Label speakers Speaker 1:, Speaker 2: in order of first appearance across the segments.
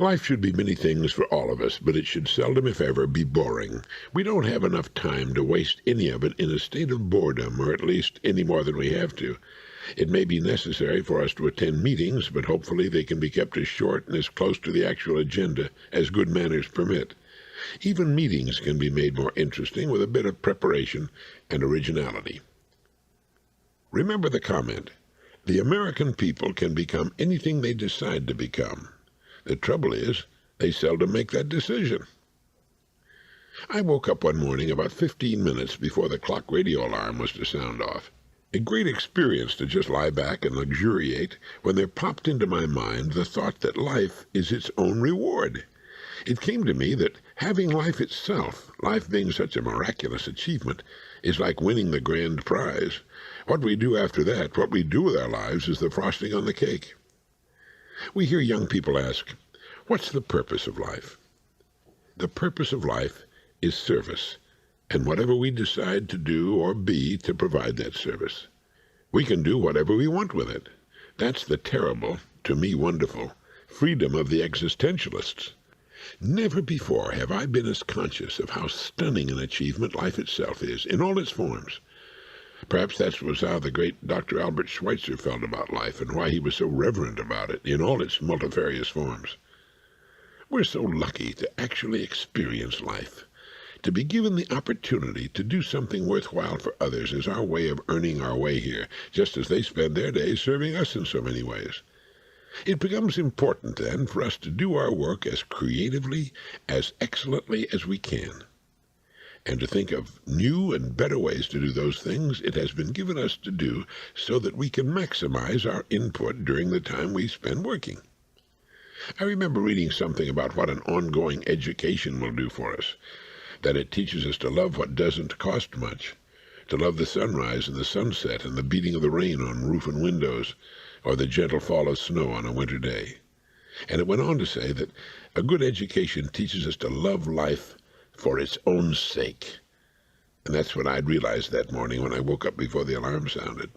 Speaker 1: Life should be many things for all of us, but it should seldom, if ever, be boring. We don't have enough time to waste any of it in a state of boredom, or at least any more than we have to. It may be necessary for us to attend meetings, but hopefully they can be kept as short and as close to the actual agenda as good manners permit. Even meetings can be made more interesting with a bit of preparation and originality. Remember the comment, the American people can become anything they decide to become. The trouble is, they seldom make that decision. I woke up one morning about 15 minutes before the clock radio alarm was to sound off. A great experience to just lie back and luxuriate when there popped into my mind the thought that life is its own reward. It came to me that having life itself, life being such a miraculous achievement, is like winning the grand prize. What we do after that, what we do with our lives, is the frosting on the cake. We hear young people ask, what's the purpose of life? The purpose of life is service, and whatever we decide to do or be to provide that service. We can do whatever we want with it. That's the terrible, to me wonderful, freedom of the existentialists. Never before have I been as conscious of how stunning an achievement life itself is, in all its forms. Perhaps that was how the great Dr. Albert Schweitzer felt about life, and why he was so reverent about it in all its multifarious forms. We're so lucky to actually experience life. To be given the opportunity to do something worthwhile for others is our way of earning our way here, just as they spend their days serving us in so many ways. It becomes important, then, for us to do our work as creatively, as excellently as we can. And to think of new and better ways to do those things it has been given us to do so that we can maximize our input during the time we spend working. I remember reading something about what an ongoing education will do for us, that it teaches us to love what doesn't cost much, to love the sunrise and the sunset and the beating of the rain on roof and windows, or the gentle fall of snow on a winter day. And it went on to say that a good education teaches us to love life for its own sake. And that's what I'd realized that morning when I woke up before the alarm sounded.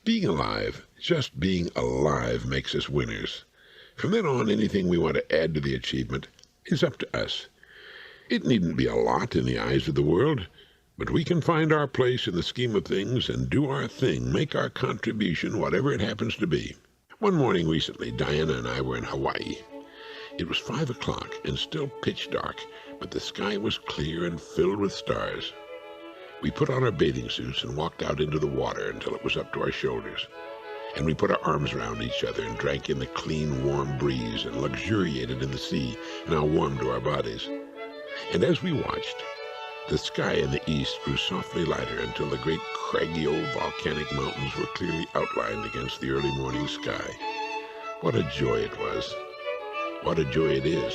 Speaker 1: Being alive, just being alive, makes us winners. From then on, anything we want to add to the achievement is up to us. It needn't be a lot in the eyes of the world, but we can find our place in the scheme of things and do our thing, make our contribution, whatever it happens to be. One morning recently, Diana and I were in Hawaii. It was 5 o'clock and still pitch dark, but the sky was clear and filled with stars. We put on our bathing suits and walked out into the water until it was up to our shoulders. And we put our arms around each other and drank in the clean, warm breeze and luxuriated in the sea, now warm to our bodies. And as we watched, the sky in the east grew softly lighter until the great craggy old volcanic mountains were clearly outlined against the early morning sky. What a joy it was. What a joy it is,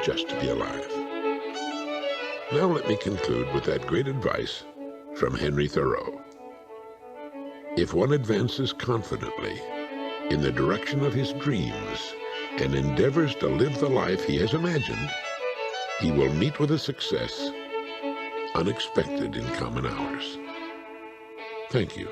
Speaker 1: just to be alive. Now let me conclude with that great advice from Henry Thoreau. If one advances confidently in the direction of his dreams and endeavors to live the life he has imagined, he will meet with a success unexpected in common hours. Thank you.